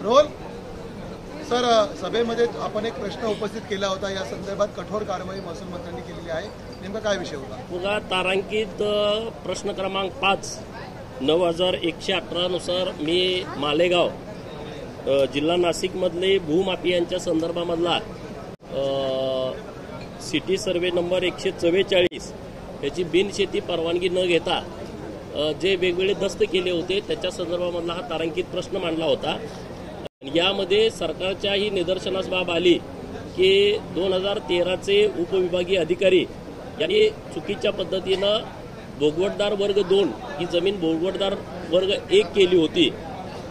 Role sir, सभेमध्ये आपण एक प्रश्न उपस्थित केला होता, या संदर्भात कठोर कारवाई महसूल मंत्र्यांनी केलेली आहे, नेमका काय विषय होता? बघा, तारांकित प्रश्न क्रमांक 5 9118 नुसार मी मालेगाव जिल्हा नाशिकमधले भूमाफियांच्या संदर्भामधला सिटी सर्वे नंबर 144 याची बिनशेती परवानगी न घेता जे वेगवेगळे दस्त केले होते त्याच्या संदर्भामधला हा तारांकित प्रश्न मांडला होता। यामध्ये सरकारच्याही निदर्शनास बाब आली की 2013चे उपविभागीय अधिकारी यांनी चुकीच्या पद्धतीनं भोगवटदार वर्ग 2 ही जमीन भोगवटदार वर्ग 1 केली होती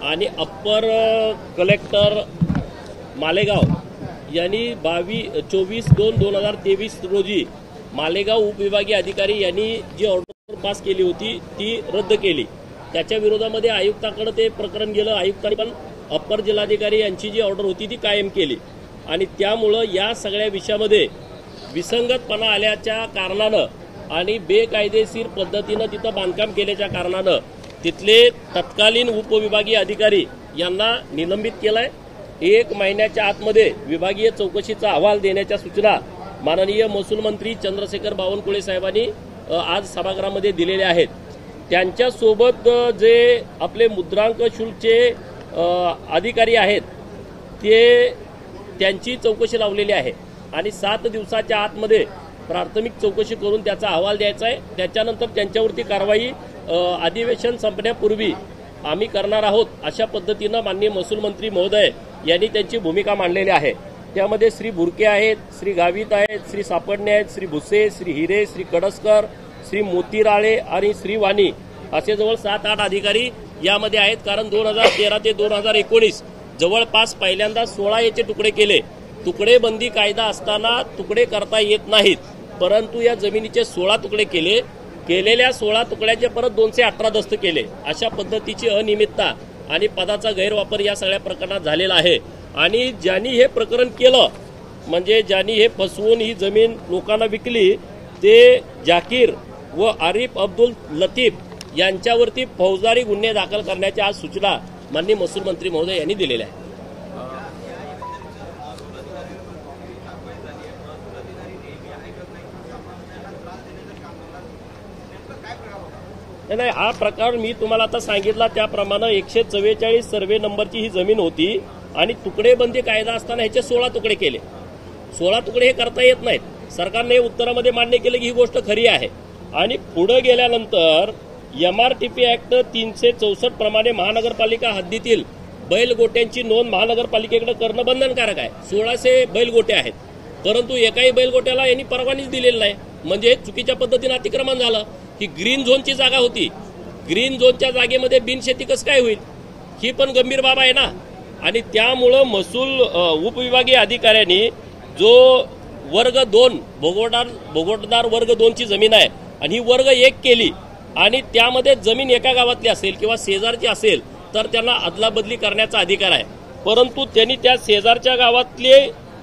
आणि अप्पर कलेक्टर मालेगाव यांनी 24/2/2023 रोजी मालेगाव उपविभागीय अधिकारी यांनी जी ऑर्डर पास केली होती ती रद्द केली। त्याच्या विरोधामध्ये आयुक्ताकडे ते प्रकरण गेलं, आयुक्तांनी पण अप्पर जिल्हाधिकारी यांची जी ऑर्डर होती ती कायम केली आणि त्यामुळं या सगळ्या विषयामध्ये विसंगतपणा आल्याच्या कारणानं आणि बेकायदेशीर पद्धतीनं तिथं बांधकाम केल्याच्या कारणानं तिथले तत्कालीन उपविभागीय अधिकारी यांना निलंबित केलंय। 1 महिन्याच्या आतमध्ये विभागीय चौकशीचा अहवाल देण्याच्या सूचना माननीय महसूल मंत्री चंद्रशेखर बावनकुळे साहेबांनी आज सभागृहामध्ये दिलेल्या आहेत। त्यांच्यासोबत जे आपले मुद्रांक शुल्कचे अधिकारी आहेत त्यांची चौकशी लावलेली आहे आणि 7 दिवसाच्या आतमध्ये प्राथमिक चौकशी करून त्याचा अहवाल द्यायचा आहे। त्याच्यानंतर त्यांच्यावरती कारवाई अधिवेशन संपण्यापूर्वी आम्ही करणार आहोत अशा पद्धतीनं माननीय महसूल मंत्री महोदय यांनी त्यांची भूमिका मांडलेली आहे। त्यामध्ये श्री बुरके आहेत, श्री गावित आहेत, श्री सापडणे आहेत, श्री भुसे, श्री हिरे, श्री कडसकर, श्री मोतीराळे आणि श्री वाणी असे जवळ 7-8 अधिकारी यामध्ये आहेत। कारण 2013 ते 2019 जवळपास पहिल्यांदा 16 याचे तुकडे केले। तुकडेबंदी कायदा असताना तुकडे करता येत नाहीत, परंतु या जमिनीचे 16 तुकडे केले। केलेल्या 16 तुकड्याचे परत 218 दस्त केले। अशा पद्धतीची अनियमितता आणि पदाचा गैरवापर या सगळ्या प्रकरणात झालेला आहे आणि ज्यांनी हे प्रकरण केलं म्हणजे ज्यांनी हे फसवून ही जमीन लोकांना विकली ते जाकीर व आरिफ अब्दुल लतीफ यांच्यावरती फौजदारी गुन्हे दाखल करण्याच्या आज सूचना माननीय महसूल मंत्री महोदय यांनी दिलेल्या आहेत। नाही, हा प्रकार मी तुम्हाला आता सांगितला त्याप्रमाणे 144 सर्वे नंबरची ही जमीन होती आणि तुकडेबंदी कायदा असताना ह्याचे 16 तुकडे केले। 16 तुकडे हे करता येत नाहीत। सरकारने उत्तरामध्ये मान्य केलं की ही गोष्ट खरी आहे आणि पुढे गेल्यानंतर MRTP ऍक्ट 364 प्रमाणे महानगरपालिका हद्दीतील बैलगोट्यांची नोंद महानगरपालिकेकडे करणं बंधनकारक आहे। 1600 बैलगोटे आहेत, परंतु एकाही बैलगोट्याला यांनी परवानगीच दिलेली नाही, म्हणजे चुकीच्या पद्धतीने अतिक्रमण झालं। ही ग्रीन झोनची जागा होती, ग्रीन झोनच्या जागेमध्ये बिनशेती कसं काय होईल, ही पण गंभीर बाब आहे ना। आणि त्यामुळं महसूल उपविभागीय अधिकाऱ्यांनी जो वर्ग 2 भोगवटदार वर्ग 2 ची जमीन आहे आणि ही वर्ग 1 केली आणि त्यामध्ये जमीन एका गावातली असेल किंवा शेजारची असेल तर त्यांना अदलाबदली करण्याचा अधिकार आहे, परंतु त्यांनी त्या शेजारच्या गावातली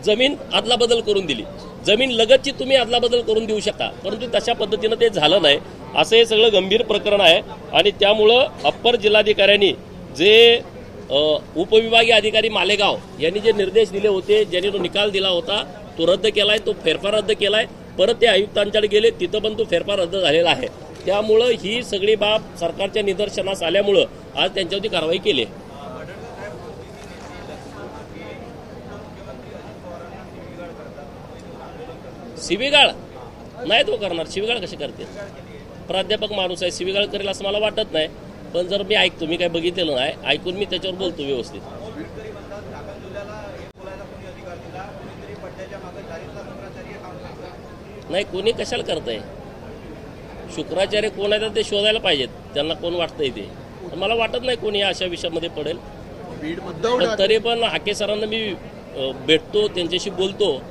जमीन अदलाबदल करून दिली। जमीन लगतची तुम्ही अदलाबदल करून देऊ शकता, परंतु तशा पद्धतीनं ते झालं नाही। असं हे सगळं गंभीर प्रकरण आहे आणि त्यामुळं अप्पर जिल्हाधिकाऱ्यांनी जे उपविभागीय अधिकारी मालेगाव यांनी जे निर्देश दिले होते, ज्यांनी तो निकाल दिला होता तो रद्द केलाय, तो फेरफार रद्द केलाय, परत ते आयुक्तांकडे गेले, तिथं पण तो फेरफार रद्द झालेला आहे। त्यामुळं ही सगळी बाब सरकारच्या निदर्शनास आल्यामुळं आज त्यांच्यावरती कारवाई केली। शिवीगाळ नाही तो करणार, शिवीगाळ कशी करते? प्राध्यापक माणूस आहे, शिवीगाळ करेल असं मला वाटत नाही, पण जर मी ऐकतो, मी काय बघितलेलं नाही, ऐकून मी त्याच्यावर बोलतो व्यवस्थित। नाही, कोणी कशाला करतंय? शुक्राचार्य कोण आहे तर ते शोधायला पाहिजेत, त्यांना कोण वाटतंय ते। मला वाटत नाही कोणी अशा विषयामध्ये पडेल, तरी पण हाके सरांना मी भेटतो, त्यांच्याशी बोलतो।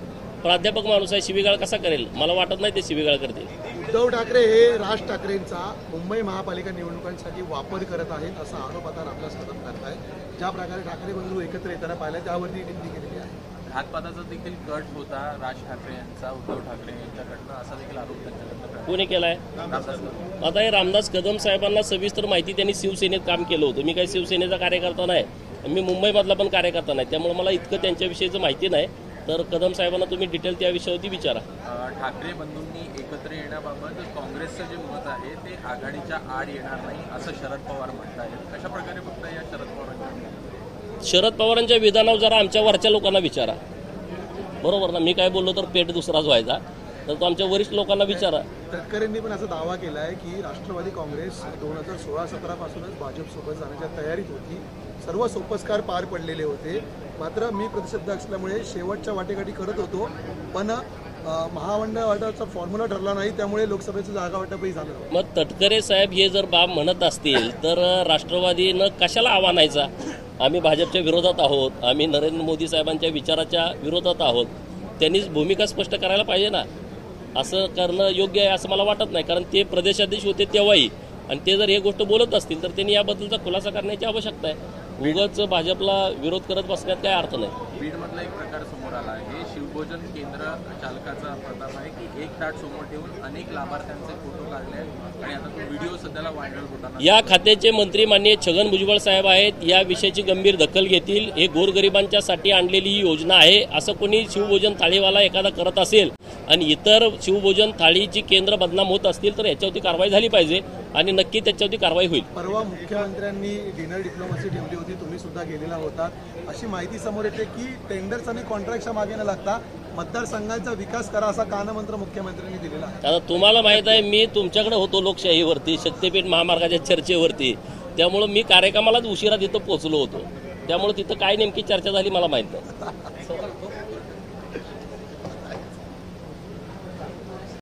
प्राध्यापक माणूस आहे, शिवीगाळ कसा करेल? मला वाटत नाही ते शिवीगाळ करतील। उद्धव ठाकरे हे राज ठाकरेंचा मुंबई महापालिका निवडणुकांसाठी वापर करत आहेत असा आरोप आता रामदास कदम करत आहेत। ज्या प्रकारे ठाकरे बंधू एकत्र येताना पाहिलं त्यावरती टिप्पणी केलेली आहे। घातपाताचा देखील कट होता राज ठाकरे यांचा उद्धव ठाकरे यांच्याकडनं, असा देखील आरोप त्यांच्याकडनं कोणी केलाय? आता हे रामदास कदम साहेबांना सविस्तर माहिती, त्यांनी शिवसेनेत काम केलं होतं। मी काही शिवसेनेचा कार्यकर्ता नाही, मी मुंबईमधला पण कार्यकर्ता नाही, त्यामुळे मला इतकं त्यांच्याविषयीचं माहिती नाही. तर कदम साहेबांना तुम्ही डिटेल त्या विषयावरती विचारा. ठाकरे बंधूंनी एकत्र येण्याबाबत काँग्रेसचं जे मत आहे ते आघाडीच्या आड येणार नाही असं शरद पवार म्हणत आहेत. कशा प्रकारे बघताय या शरद पवारांच्या? शरद पवारांच्या विधानावर जरा आमच्या वरच्या लोकांना विचारा. बरोबर ना, मी काय बोललो तर पेट दुसराच व्हायचा, तर तो आमच्या वरिष्ठ लोकांना विचारा. तटकरेंनी पण असा दावा केला आहे की राष्ट्रवादी काँग्रेस 2016-17 पासूनच भाजपसोबत जाण्याच्या तयारीत होती. सर्व सोपस्कार पार पडलेले होते. मात्र मी प्रतिशब्द असल्यामुळे शेवटच्या वाटेगाठी करत होतो, पण महामंडळ वाटाचा फॉर्म्युला ठरला नाही, त्यामुळे लोकसभेचं जागा वाटपही झालं. मग तटकरे साहेब हे जर बाब म्हणत असतील तर राष्ट्रवादीनं कशाला आव्हानायचा? आम्ही भाजपच्या विरोधात आहोत, आम्ही नरेंद्र मोदी साहेबांच्या विचाराच्या विरोधात आहोत. त्यांनीच भूमिका स्पष्ट करायला पाहिजे ना. असं करणं योग्य आहे असं मला वाटत नाही, कारण ते प्रदेशाध्यक्ष होते तेव्हाही, आणि ते जर हे गोष्ट बोलत असतील तर त्यांनी याबद्दलचा खुलासा करण्याची आवश्यकता आहे. उगाच भाजपला विरोध करत बसण्यात काय अर्थ नाही. बीडमधला एक प्रकार समोर आला आहे. शिवभोजन केंद्र चालकाचा प्रताप आहे की एक ताट समोर ठेवून अनेक लाभार्थ्यांचे फोटो काढले आहेत आणि आता तो व्हिडिओ सध्याला व्हायरल होताना. या खात्याचे मंत्री माननीय छगन भुजबळ साहेब आहेत, या विषयाची गंभीर दखल घेतील. हे गोरगरिबांच्यासाठी आणलेली ही योजना आहे. असं कोणी शिवभोजन थाळीवाला एखादा करत असेल आणि इतर शिवभोजन थाळीची केंद्र बदनाम होत असतील तर याच्यावरती कारवाई झाली पाहिजे आणि नक्की त्याच्यावरती कारवाई होईल. परवा मुख्यमंत्र्यांनी डिनर डिप्लोमसी ठेवली होती, तुम्ही सुद्धा गेलेला होता. अशी माहिती समोर येते की टेंडर्स आणि कॉन्ट्रॅक्टच्या मागे न लागता मतदारसंघाचा विकास करा असा कानमंत्र मुख्यमंत्र्यांनी दिलेला आहे. आता तुम्हाला माहित आहे, मी तुमच्याकडे होतो लोकशाहीवरती, शक्तीपीठ महामार्गाच्या चर्चेवरती, त्यामुळं मी कार्यक्रमालाच उशिरा तिथं पोहोचलो होतो. त्यामुळे तिथं काय नेमकी चर्चा झाली मला माहित नाही.